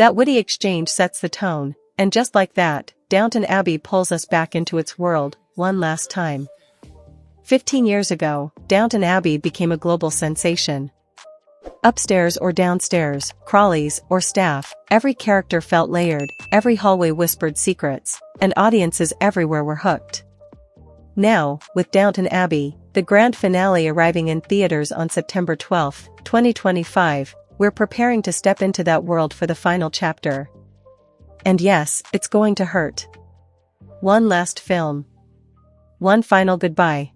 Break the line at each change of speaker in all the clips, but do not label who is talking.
That witty exchange sets the tone, and just like that, Downton Abbey pulls us back into its world, one last time. 15 years ago, Downton Abbey became a global sensation. Upstairs or downstairs, Crawleys or staff, every character felt layered, every hallway whispered secrets, and audiences everywhere were hooked. Now, with Downton Abbey, the grand finale arriving in theaters on September 12, 2025, we're preparing to step into that world for the final chapter. And yes, it's going to hurt. One last film. One final goodbye.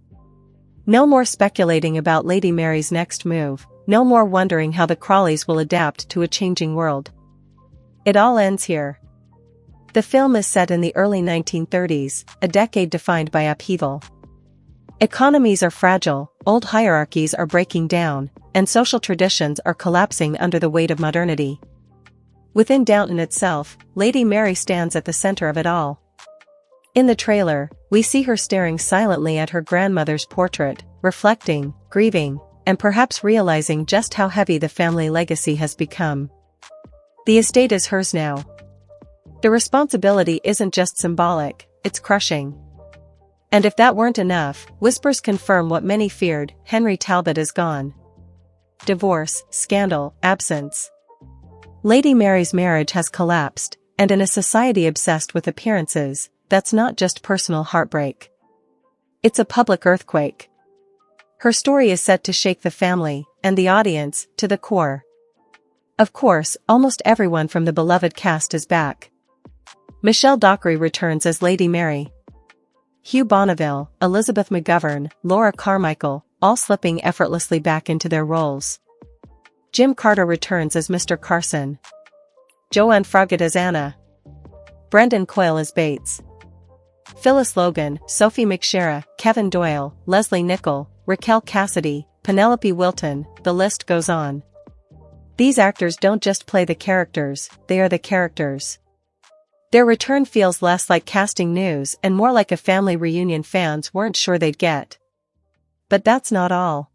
No more speculating about Lady Mary's next move, no more wondering how the Crawleys will adapt to a changing world. It all ends here. The film is set in the early 1930s, a decade defined by upheaval. Economies are fragile, old hierarchies are breaking down, and social traditions are collapsing under the weight of modernity. Within Downton itself, Lady Mary stands at the center of it all. In the trailer, we see her staring silently at her grandmother's portrait, reflecting, grieving, and perhaps realizing just how heavy the family legacy has become. The estate is hers now. The responsibility isn't just symbolic, it's crushing. And if that weren't enough, whispers confirm what many feared: Henry Talbot is gone. Divorce, scandal, absence. Lady Mary's marriage has collapsed, and in a society obsessed with appearances, that's not just personal heartbreak. It's a public earthquake. Her story is set to shake the family, and the audience, to the core. Of course, almost everyone from the beloved cast is back. Michelle Dockery returns as Lady Mary. Hugh Bonneville, Elizabeth McGovern, Laura Carmichael, all slipping effortlessly back into their roles. Jim Carter returns as Mr. Carson. Joanne Froggatt as Anna. Brendan Coyle as Bates. Phyllis Logan, Sophie McShera, Kevin Doyle, Leslie Nichol, Raquel Cassidy, Penelope Wilton, the list goes on. These actors don't just play the characters, they are the characters. Their return feels less like casting news and more like a family reunion fans weren't sure they'd get. But that's not all.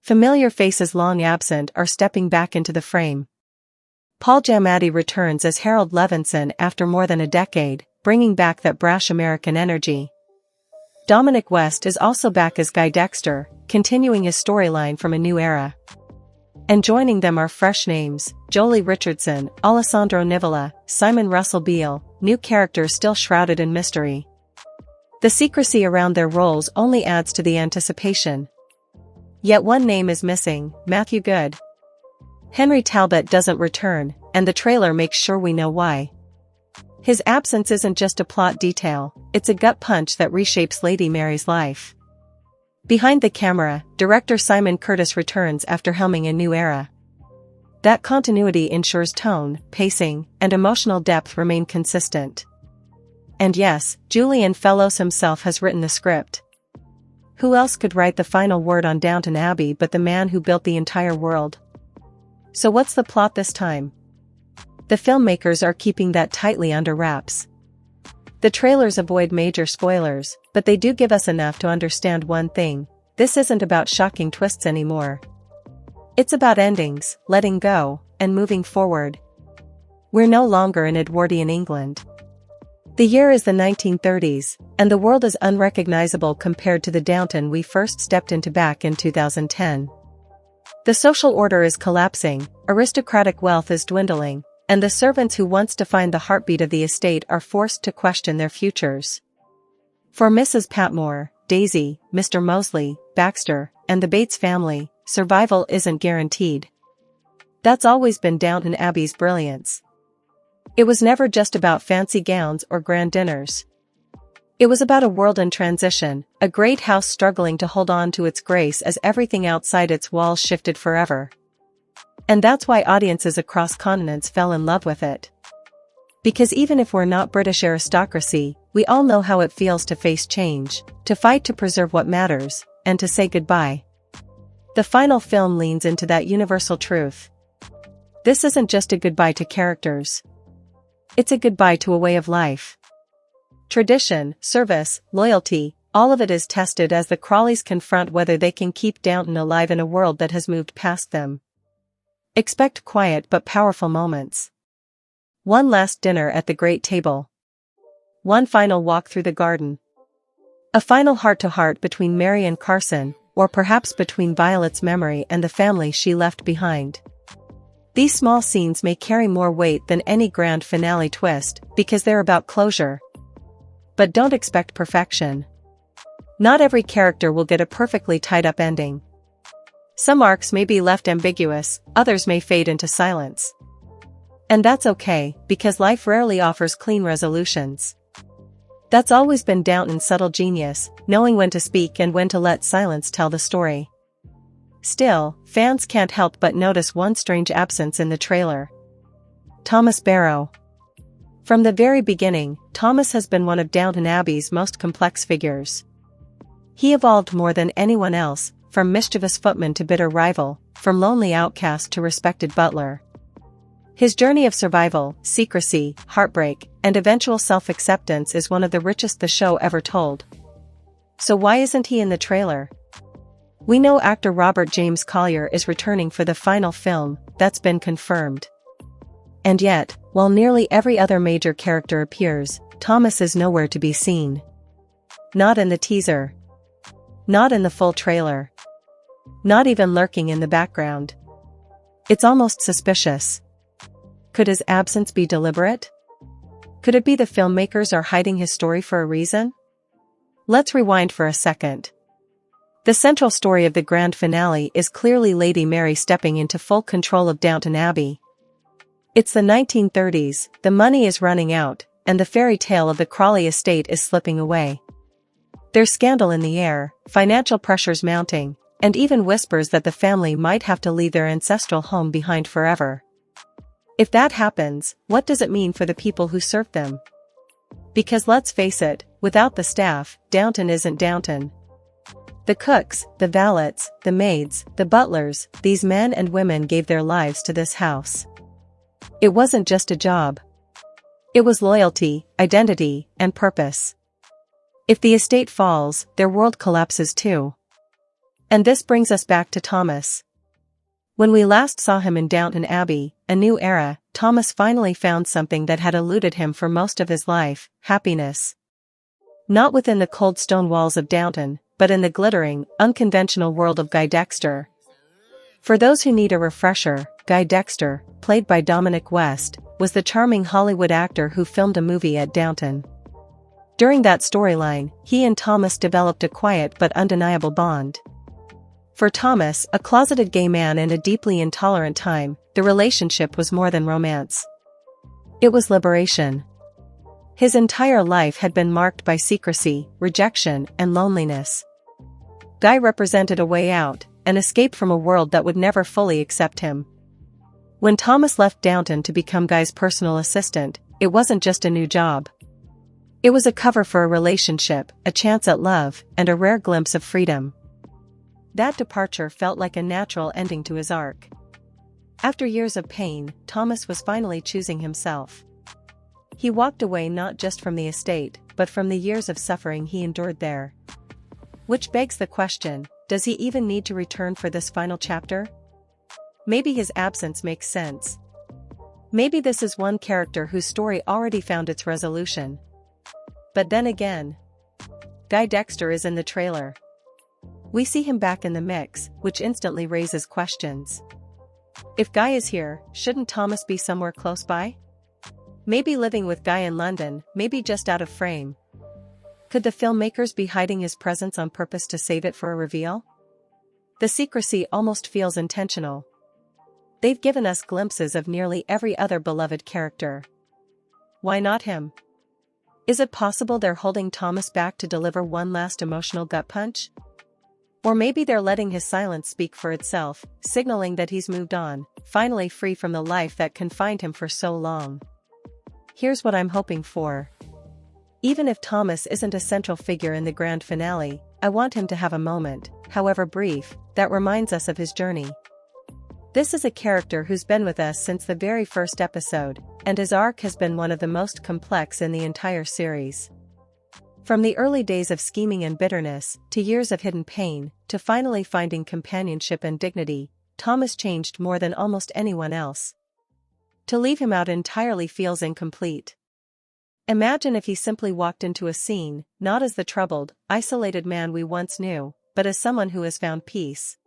Familiar faces long absent are stepping back into the frame. Paul Giamatti returns as Harold Levinson after more than a decade, bringing back that brash American energy. Dominic West is also back as Guy Dexter, continuing his storyline from a new era. And joining them are fresh names: Jolie Richardson, Alessandro Nivola, Simon Russell Beale, new characters still shrouded in mystery. The secrecy around their roles only adds to the anticipation. Yet one name is missing: Matthew Goode. Henry Talbot doesn't return, and the trailer makes sure we know why. His absence isn't just a plot detail, it's a gut punch that reshapes Lady Mary's life. Behind the camera, director Simon Curtis returns after helming a new era. That continuity ensures tone, pacing, and emotional depth remain consistent. And yes, Julian Fellowes himself has written the script. Who else could write the final word on Downton Abbey but the man who built the entire world? So what's the plot this time? The filmmakers are keeping that tightly under wraps. The trailers avoid major spoilers, but they do give us enough to understand one thing: this isn't about shocking twists anymore. It's about endings, letting go, and moving forward. We're no longer in Edwardian England. The year is the 1930s, and the world is unrecognizable compared to the Downton we first stepped into back in 2010. The social order is collapsing, aristocratic wealth is dwindling, and the servants who once defined the heartbeat of the estate are forced to question their futures. For Mrs. Patmore, Daisy, Mr. Mosley, Baxter, and the Bates family, survival isn't guaranteed. That's always been Downton Abbey's brilliance. It was never just about fancy gowns or grand dinners. It was about a world in transition, a great house struggling to hold on to its grace as everything outside its walls shifted forever. And that's why audiences across continents fell in love with it. Because even if we're not British aristocracy, we all know how it feels to face change, to fight to preserve what matters, and to say goodbye. The final film leans into that universal truth. This isn't just a goodbye to characters. It's a goodbye to a way of life. Tradition, service, loyalty, all of it is tested as the Crawleys confront whether they can keep Downton alive in a world that has moved past them. Expect quiet but powerful moments. One last dinner at the great table. One final walk through the garden. A final heart-to-heart between Mary and Carson, or perhaps between Violet's memory and the family she left behind. These small scenes may carry more weight than any grand finale twist, because they're about closure. But don't expect perfection. Not every character will get a perfectly tied-up ending. Some arcs may be left ambiguous, others may fade into silence. And that's okay, because life rarely offers clean resolutions. That's always been Downton's subtle genius, knowing when to speak and when to let silence tell the story. Still, fans can't help but notice one strange absence in the trailer. Thomas Barrow. From the very beginning, Thomas has been one of Downton Abbey's most complex figures. He evolved more than anyone else, from mischievous footman to bitter rival, from lonely outcast to respected butler. His journey of survival, secrecy, heartbreak, and eventual self-acceptance is one of the richest the show ever told. So why isn't he in the trailer? We know actor Robert James Collier is returning for the final film, that's been confirmed. And yet, while nearly every other major character appears, Thomas is nowhere to be seen. Not in the teaser. Not in the full trailer. Not even lurking in the background. It's almost suspicious. Could his absence be deliberate? Could it be the filmmakers are hiding his story for a reason? Let's rewind for a second. The central story of the grand finale is clearly Lady Mary stepping into full control of Downton Abbey. It's the 1930s, the money is running out, and the fairy tale of the Crawley estate is slipping away. There's scandal in the air, financial pressures mounting, and even whispers that the family might have to leave their ancestral home behind forever. If that happens, what does it mean for the people who serve them? Because let's face it, without the staff, Downton isn't Downton. The cooks, the valets, the maids, the butlers, these men and women gave their lives to this house. It wasn't just a job. It was loyalty, identity, and purpose. If the estate falls, their world collapses too. And this brings us back to Thomas. When we last saw him in Downton Abbey, A New Era, Thomas finally found something that had eluded him for most of his life: happiness. Not within the cold stone walls of Downton, but in the glittering, unconventional world of Guy Dexter. For those who need a refresher, Guy Dexter, played by Dominic West, was the charming Hollywood actor who filmed a movie at Downton. During that storyline, he and Thomas developed a quiet but undeniable bond. For Thomas, a closeted gay man in a deeply intolerant time, the relationship was more than romance. It was liberation. His entire life had been marked by secrecy, rejection, and loneliness. Guy represented a way out, an escape from a world that would never fully accept him. When Thomas left Downton to become Guy's personal assistant, it wasn't just a new job. It was a cover for a relationship, a chance at love, and a rare glimpse of freedom. That departure felt like a natural ending to his arc. After years of pain, Thomas was finally choosing himself. He walked away not just from the estate, but from the years of suffering he endured there. Which begs the question, does he even need to return for this final chapter? Maybe his absence makes sense. Maybe this is one character whose story already found its resolution. But then again, Guy Dexter is in the trailer. We see him back in the mix, which instantly raises questions. If Guy is here, shouldn't Thomas be somewhere close by? Maybe living with Guy in London, maybe just out of frame. Could the filmmakers be hiding his presence on purpose to save it for a reveal? The secrecy almost feels intentional. They've given us glimpses of nearly every other beloved character. Why not him? Is it possible they're holding Thomas back to deliver one last emotional gut punch? Or maybe they're letting his silence speak for itself, signaling that he's moved on, finally free from the life that confined him for so long. Here's what I'm hoping for. Even if Thomas isn't a central figure in the grand finale, I want him to have a moment, however brief, that reminds us of his journey. This is a character who's been with us since the very first episode, and his arc has been one of the most complex in the entire series. From the early days of scheming and bitterness, to years of hidden pain, to finally finding companionship and dignity, Thomas changed more than almost anyone else. To leave him out entirely feels incomplete. Imagine if he simply walked into a scene, not as the troubled, isolated man we once knew, but as someone who has found peace.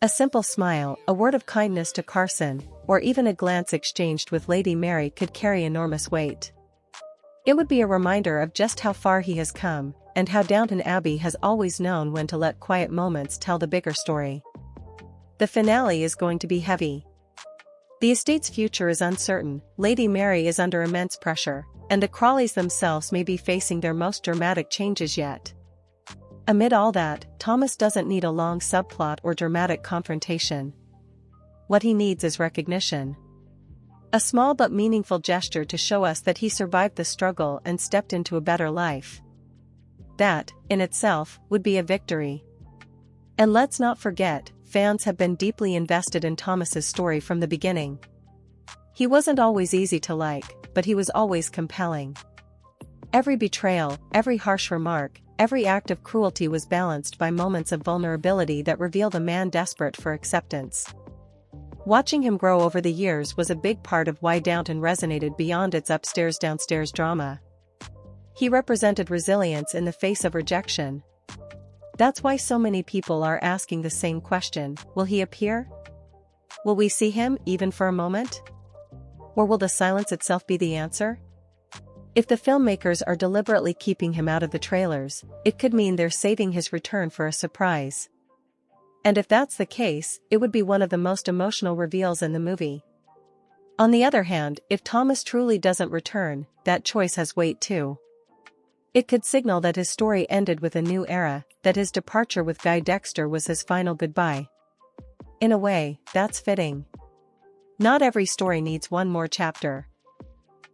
A simple smile, a word of kindness to Carson, or even a glance exchanged with Lady Mary could carry enormous weight. It would be a reminder of just how far he has come, and how Downton Abbey has always known when to let quiet moments tell the bigger story. The finale is going to be heavy. The estate's future is uncertain, Lady Mary is under immense pressure, and the Crawleys themselves may be facing their most dramatic changes yet. Amid all that, Thomas doesn't need a long subplot or dramatic confrontation. What he needs is recognition. A small but meaningful gesture to show us that he survived the struggle and stepped into a better life. That, in itself, would be a victory. And let's not forget, fans have been deeply invested in Thomas's story from the beginning. He wasn't always easy to like, but he was always compelling. Every betrayal, every harsh remark, every act of cruelty was balanced by moments of vulnerability that revealed a man desperate for acceptance. Watching him grow over the years was a big part of why Downton resonated beyond its upstairs-downstairs drama. He represented resilience in the face of rejection. That's why so many people are asking the same question: will he appear? Will we see him, even for a moment? Or will the silence itself be the answer? If the filmmakers are deliberately keeping him out of the trailers, it could mean they're saving his return for a surprise. And if that's the case, it would be one of the most emotional reveals in the movie. On the other hand, if Thomas truly doesn't return, that choice has weight too. It could signal that his story ended with a new era, that his departure with Guy Dexter was his final goodbye. In a way, that's fitting. Not every story needs one more chapter.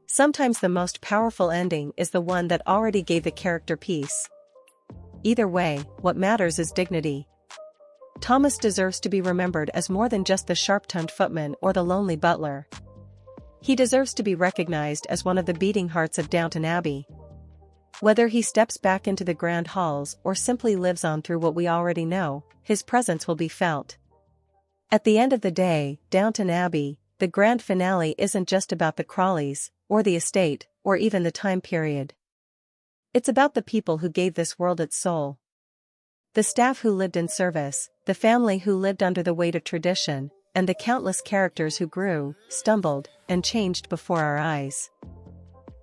Sometimes the most powerful ending is the one that already gave the character peace. Either way, what matters is dignity. Thomas deserves to be remembered as more than just the sharp-tongued footman or the lonely butler. He deserves to be recognized as one of the beating hearts of Downton Abbey. Whether he steps back into the grand halls or simply lives on through what we already know, his presence will be felt. At the end of the day, Downton Abbey, the grand finale, isn't just about the Crawleys, or the estate, or even the time period. It's about the people who gave this world its soul. The staff who lived in service, the family who lived under the weight of tradition, and the countless characters who grew, stumbled, and changed before our eyes.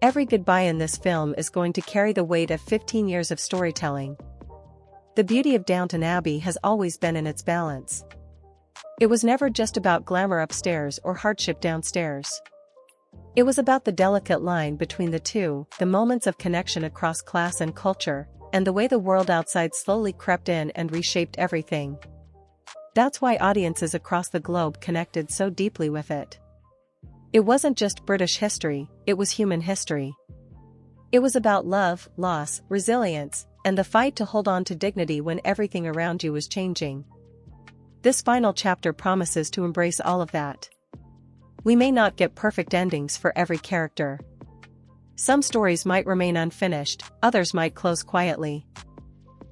Every goodbye in this film is going to carry the weight of 15 years of storytelling. The beauty of Downton Abbey has always been in its balance. It was never just about glamour upstairs or hardship downstairs. It was about the delicate line between the two, the moments of connection across class and culture, and the way the world outside slowly crept in and reshaped everything. That's why audiences across the globe connected so deeply with it. It wasn't just British history, it was human history. It was about love, loss, resilience, and the fight to hold on to dignity when everything around you was changing. This final chapter promises to embrace all of that. We may not get perfect endings for every character. Some stories might remain unfinished, others might close quietly.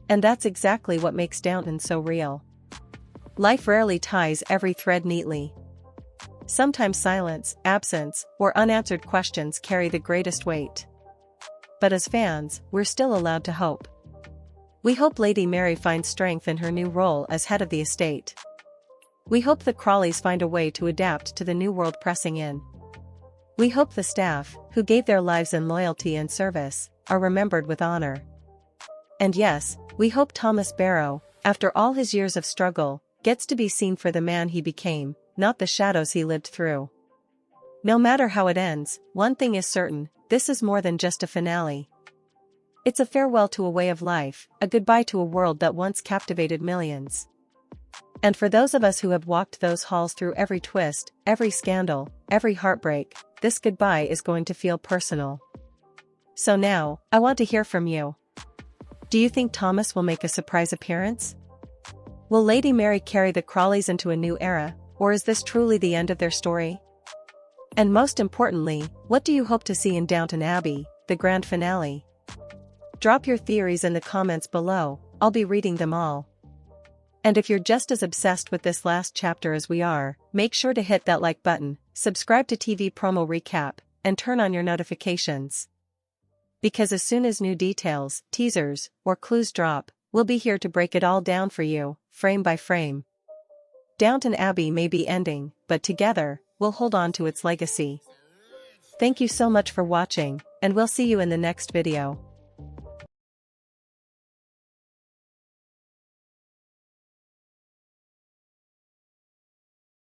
And that's exactly what makes Downton so real. Life rarely ties every thread neatly. Sometimes silence, absence, or unanswered questions carry the greatest weight. But as fans, we're still allowed to hope. We hope Lady Mary finds strength in her new role as head of the estate. We hope the Crawleys find a way to adapt to the new world pressing in. We hope the staff, who gave their lives in loyalty and service, are remembered with honor. And yes, we hope Thomas Barrow, after all his years of struggle, gets to be seen for the man he became, not the shadows he lived through. No matter how it ends, one thing is certain: this is more than just a finale. It's a farewell to a way of life, a goodbye to a world that once captivated millions. And for those of us who have walked those halls through every twist, every scandal, every heartbreak, this goodbye is going to feel personal. So now, I want to hear from you. Do you think Thomas will make a surprise appearance? Will Lady Mary carry the Crawleys into a new era, or is this truly the end of their story? And most importantly, what do you hope to see in Downton Abbey, the grand finale? Drop your theories in the comments below, I'll be reading them all. And if you're just as obsessed with this last chapter as we are, make sure to hit that like button, subscribe to TV Promo Recap, and turn on your notifications. Because as soon as new details, teasers, or clues drop, we'll be here to break it all down for you, frame by frame. Downton Abbey may be ending, but together, we'll hold on to its legacy. Thank you so much for watching, and we'll see you in the next video.